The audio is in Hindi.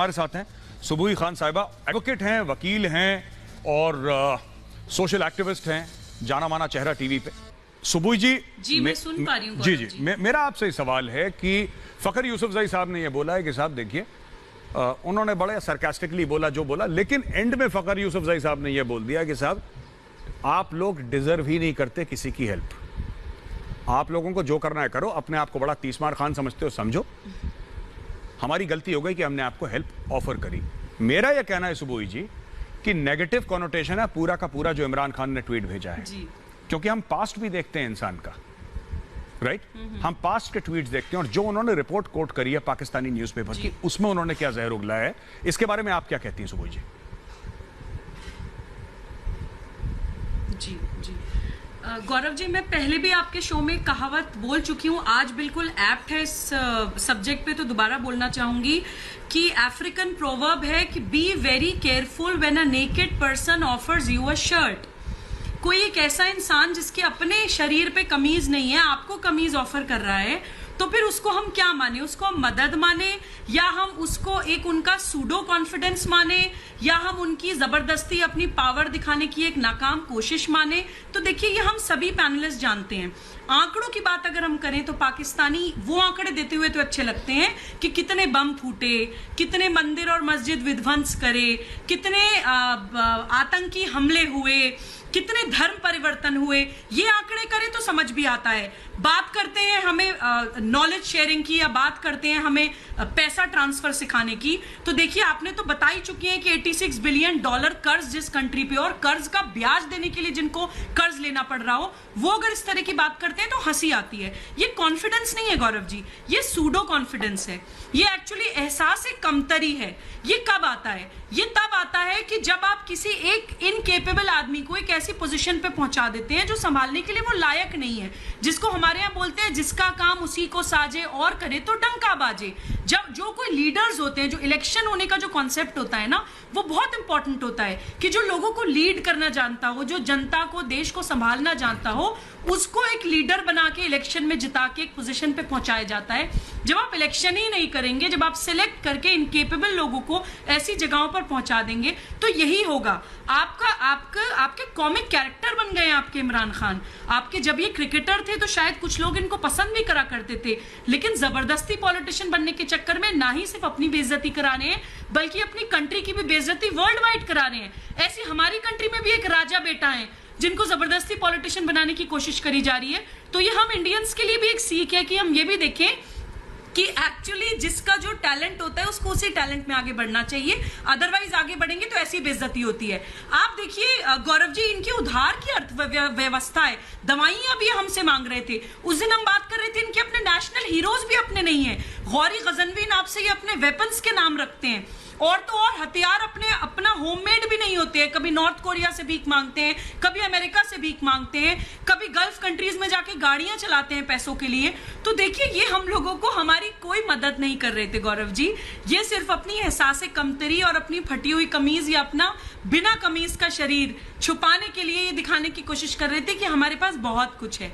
हमारे साथ हैं सुबुई खान साहिबा, एडवोकेट हैं, वकील हैं और सोशल एक्टिविस्ट हैं, जाना माना चेहरा टीवी पे। सुबुई जी, मैं सुन पा रही हूँ। जी, मेरा आपसे सवाल है कि फखर यूसुफजई साहब ने यह बोला है कि साहब देखिए, उन्होंने बड़े सरकास्टिकली बोला जो बोला, लेकिन एंड में फखर यूसुफजई साहब ने यह बोल दिया कि साहब आप लोग डिजर्व ही नहीं करते किसी की हेल्प। आप लोगों को जो करना है करो, अपने आप को बड़ा तीसमार खान समझते हो समझो, हमारी गलती हो गई कि हमने आपको हेल्प ऑफर करी। मेरा यह कहना है सुबुई जी कि नेगेटिव कॉनोटेशन है पूरा का पूरा जो इमरान खान ने ट्वीट भेजा है, क्योंकि हम पास्ट भी देखते हैं इंसान का, राइट? हम पास्ट के ट्वीट्स देखते हैं और जो उन्होंने रिपोर्ट कोट करी है पाकिस्तानी न्यूज़पेपर की, उसमें उन्होंने क्या जहर उगलाया है, इसके बारे में आप क्या कहती हैं सुबुई जी? जी जी गौरव जी, मैं पहले भी आपके शो में कहावत बोल चुकी हूँ, आज बिल्कुल एप्ट है इस सब्जेक्ट पे, तो दोबारा बोलना चाहूंगी कि अफ्रीकन प्रोवर्ब है कि be very careful when a naked person offers you a shirt. कोई एक ऐसा इंसान जिसके अपने शरीर पे कमीज नहीं है, आपको कमीज ऑफर कर रहा है, तो फिर उसको हम क्या माने? उसको हम मदद माने, या हम उसको एक उनका सूडो कॉन्फिडेंस माने, या हम उनकी जबरदस्ती अपनी पावर दिखाने की एक नाकाम कोशिश माने? तो देखिए, ये हम सभी पैनलिस्ट जानते हैं। आंकड़ों की बात अगर हम करें तो पाकिस्तानी वो आंकड़े देते हुए तो अच्छे लगते हैं कि कितने बम फूटे, कितने मंदिर और मस्जिद विध्वंस करे, कितने आतंकी हमले हुए, कितने धर्म परिवर्तन हुए, ये आंकड़े करें तो समझ भी आता है। बात करते हैं हमें नॉलेज शेयरिंग की, या बात करते हैं हमें पैसा ट्रांसफर सिखाने की, तो देखिए आपने तो बता ही चुकी हैं कि $86 बिलियन कर्ज जिस कंट्री पे, और कर्ज का ब्याज देने के लिए जिनको कर्ज लेना पड़ रहा हो, वो अगर इस तरह की बात करते हैं तो हंसी आती है। ये कॉन्फिडेंस नहीं है गौरव जी, ये सूडो कॉन्फिडेंस है, ये एक्चुअली एहसास कमतरी है। ये कब आता है? ये तब आता है कि जब आप किसी एक इनकेपेबल आदमी को एक ऐसी पोजीशन पे पहुंचा देते हैं जो संभालने के लिए वो लायक नहीं है, जिसको हमारे यहाँ बोलते हैं जिसका काम उसी को साजे और करे तो डंका बाजे। जब जो कोई लीडर्स होते हैं, जो इलेक्शन होने का जो कॉन्सेप्ट होता है ना, वो बहुत इंपॉर्टेंट होता है कि जो लोगों को लीड करना जानता हो, जो जनता को, देश को संभालना जानता हो, उसको एक लीडर बना के इलेक्शन में जिता के एक पोजीशन पे पहुंचाया जाता है। जब आप इलेक्शन ही नहीं करेंगे, जब आप सिलेक्ट करके इनकेपेबल लोगों को ऐसी जगहों पर पहुंचा देंगे, तो यही होगा। आपके कॉमिक कैरेक्टर बन गए आपके इमरान खान। आपके जब ये क्रिकेटर थे तो शायद कुछ लोग इनको पसंद भी करा करते थे, लेकिन जबरदस्ती पॉलिटिशियन बनने के चक्कर में ना ही सिर्फ अपनी बेइज्जती करा रहे हैं, बल्कि अपनी कंट्री की भी बेइज्जती वर्ल्ड वाइड करा रहे हैं। ऐसी हमारी कंट्री में भी एक राजा बेटा है जिनको जबरदस्ती पॉलिटिशियन बनाने की कोशिश करी जा रही है। तो ये हम इंडियंस के लिए भी एक सीख है कि हम ये भी देखें कि एक्चुअली जिसका जो टैलेंट होता है उसको उसी टैलेंट में आगे बढ़ना चाहिए, अदरवाइज आगे बढ़ेंगे तो ऐसी बेइज्जती होती है। आप देखिए गौरव जी, इनकी उधार की अर्थव्यवस्था है, दवाइयां भी हमसे मांग रहे थे। उस दिन हम बात कर रहे थे, इनके अपने नेशनल हीरोज भी अपने नहीं है। गौरी गजनवी नाम से ये अपने वेपन्स के नाम रखते हैं, और तो और हथियार अपना होममेड भी नहीं होते हैं। कभी नॉर्थ कोरिया से भीख मांगते हैं, कभी अमेरिका से भीख मांगते हैं, कभी गल्फ कंट्रीज में जाके गाड़ियां चलाते हैं पैसों के लिए। तो देखिए, ये हम लोगों को हमारी कोई मदद नहीं कर रहे थे गौरव जी। ये सिर्फ अपनी एहसास कमतरी और अपनी फटी हुई कमीज या अपना बिना कमीज का शरीर छुपाने के लिए ये दिखाने की कोशिश कर रहे थे कि हमारे पास बहुत कुछ है।